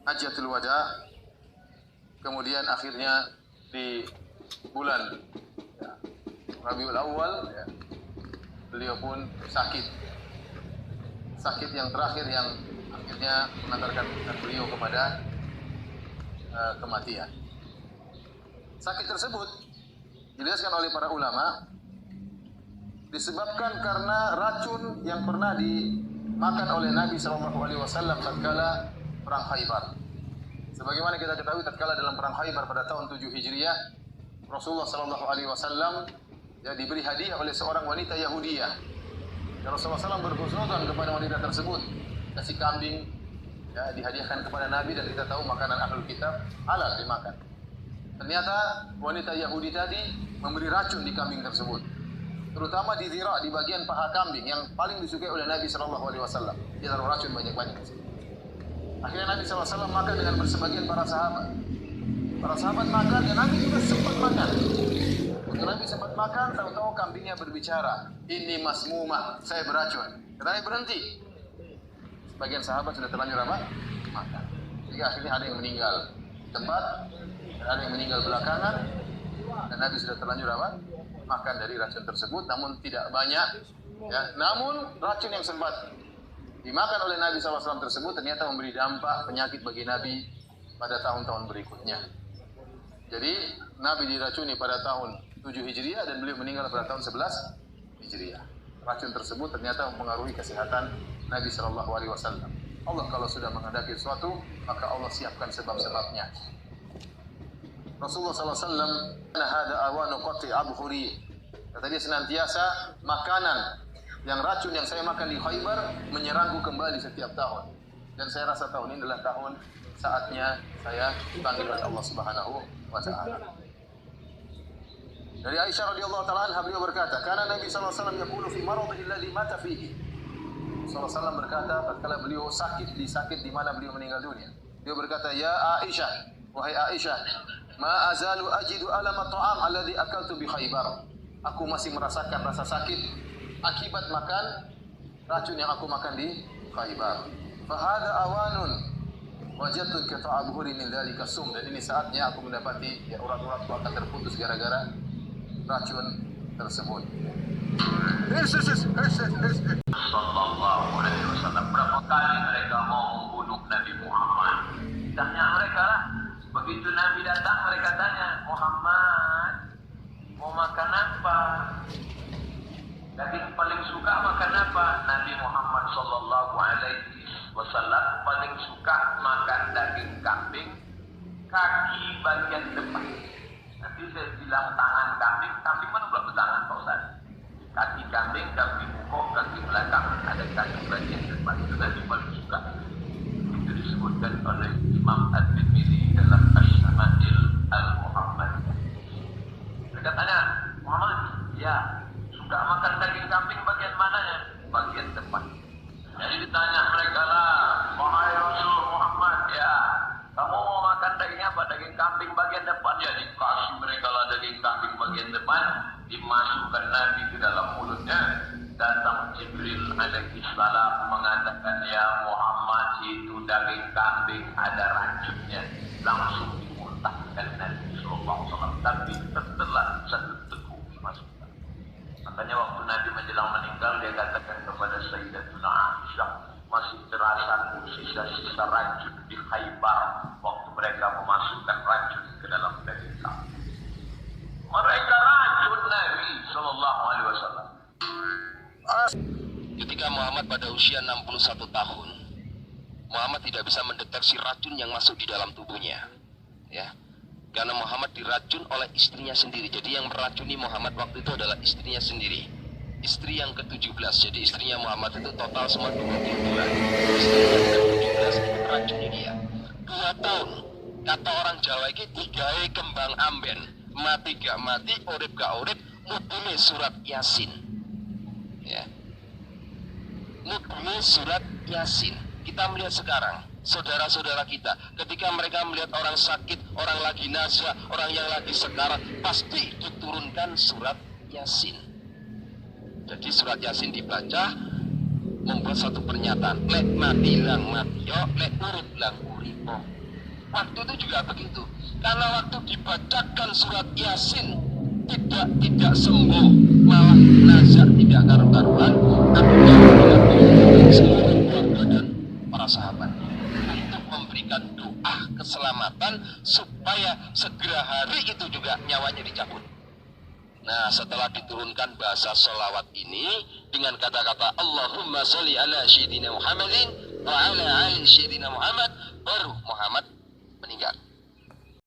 Hajjatul Wada, kemudian akhirnya di bulan Rabiul Awal beliau pun sakit yang terakhir yang akhirnya mengantarkan beliau kepada kematian. Sakit tersebut dijelaskan oleh para ulama disebabkan karena racun yang pernah dimakan oleh Nabi SAW tatkala perang Khaybar. Sebagaimana kita ketahui tatkala dalam perang Khaybar pada tahun 7 Hijriah, Rasulullah SAW diberi hadiah oleh seorang wanita Yahudiyah. Dan Rasulullah SAW berhusnudzon kepada wanita tersebut, kasih kambing dihadiahkan kepada Nabi, dan kita tahu makanan ahlul kitab halal dimakan. Ternyata wanita Yahudi tadi memberi racun di kambing tersebut, terutama di zira, di bagian paha kambing yang paling disukai oleh Nabi SAW. Dia taruh racun banyak-banyak. Akhirnya Nabi SAW makan dengan bersebagian para sahabat. Para sahabat makan dan Nabi juga sempat makan. Ketika Nabi sempat makan, tahu-tahu kambingnya berbicara, "Ini masmumah, saya beracun." Nabi berhenti. Sebagian sahabat sudah terlanjur apa? Makan. Sehingga akhirnya ada yang meninggal tempat, dan ada yang meninggal belakangan, dan Nabi sudah terlanjur apa? Makan dari racun tersebut, namun tidak banyak. Namun racun yang sempat dimakan oleh Nabi SAW tersebut ternyata memberi dampak penyakit bagi Nabi pada tahun-tahun berikutnya. Jadi Nabi diracuni pada tahun 7 Hijriah dan beliau meninggal pada tahun 11 Hijriah. Racun tersebut ternyata mempengaruhi kesehatan Nabi SAW. Allah kalau sudah menghendaki sesuatu, maka Allah siapkan sebab-sebabnya. Rasulullah SAW, "Hada awanu qati abhuri." Kata dia, senantiasa makanan yang racun yang saya makan di Khaybar menyerangku kembali setiap tahun. Dan saya rasa tahun ini adalah tahun saatnya saya dipanggil oleh Allah Subhanahu wa Ta'ala. Dari Aisyah radhiyallahu ta'ala anha, beliau berkata, "Kana Nabi sallallahu alaihi wasallam yaqulu fi maradhihi alladhi mata fihi." Sallallahu alaihi wasallam berkata tatkala beliau sakit di mana beliau meninggal dunia. Beliau berkata, "Ya Aisyah, wahai Aisyah, ma azalu ajidu alama ta'am alladhi akaltu bi Khaybar." Aku masih merasakan rasa sakit akibat makan racun yang aku makan di Khaybar. Fa hada awanun wajadtu qita'a buhuri min dzalika sum. Dan ini saatnya aku mendapati urat-uratku akan terputus gara-gara racun tersebut. Sallallahu alaihi wasallam. Berapa kali mereka mau membunuh Nabi Muhammad? Tanya mereka lah. Begitu Nabi datang, mereka tanya, "Muhammad, mau makan apa? Daging paling suka makan apa?" Nabi Muhammad sallallahu alaihi wasallam paling suka makan daging kambing, kaki bagian depan. Nanti saya bilang tangan kambing, kambing mana pula bertangan Pak Ustaz? Kaki kambing, kaki bungkuk, kaki belakang, ada kaki bagian depan. Itu Nabi paling suka. Itu disebutkan oleh Imam At-Tirmidzi dalam Asy-Syama'il Al-Muhammadiyah. Mereka tanya, "Muhammad, ya, suka makan daging kambing bagian mananya?" Bagian depan. Jadi ditanya mereka lah, "Wahai Rasul Muhammad, ya, kamu mau makan daging apa? Daging kambing bagian depan?" Ya, dikasih mereka lah daging kambing bagian depan, dimasukkan Nabi ke dalam mulutnya. Datang Jibril alaihi salam mengatakan, "Ya Muhammad, itu daging kambing ada racunnya." Langsung dimuntahkan Nabi sallallahu alaihi wasallam, tapi setelah satu teguk dimasukkan. Makanya waktu Nabi menjelang meninggal, dia katakan kepada Sayyidatuna Aisyah, "Masih terasa sisa-sisa racun di Khaybar waktu mereka memasukkan racun ke dalam daging kambing." Mereka racun Nabi sallallahu alaihi wasallam. Ketika Muhammad pada usia 61 tahun, Muhammad tidak bisa mendeteksi racun yang masuk di dalam tubuhnya, ya. Karena Muhammad diracun oleh istrinya sendiri. Jadi yang meracuni Muhammad waktu itu adalah istrinya sendiri. Istri yang ke-17. Jadi istrinya Muhammad itu total semua 22. Istri yang ke-17 itu meracuni dia 2 tahun. Kata orang Jawa ini, "Digawe kembang amben, mati gak mati, urip gak urip, mudune surat Yasin." Ya. Mudune surat Yasin. Kita melihat sekarang saudara-saudara kita, ketika mereka melihat orang sakit, orang lagi nazah, orang yang lagi sekarat, pasti diturunkan surat Yasin. Jadi surat Yasin dibaca membuat satu pernyataan, lek mati lang mati yo, lek urip lang uripo. waktu itu juga begitu. Karena waktu dibacakan surat Yasin tidak sembuh, malah nazar tidak karu-karuan, seluruh keluarga dan para sahabat untuk memberikan doa keselamatan supaya segera hari itu juga nyawanya dicabut. Nah, setelah diturunkan bahasa sholawat ini dengan kata-kata Allahumma sholli ala Sayyidina Muhammadin wa ala ali Sayyidina Muhammad, baru Muhammad meninggal.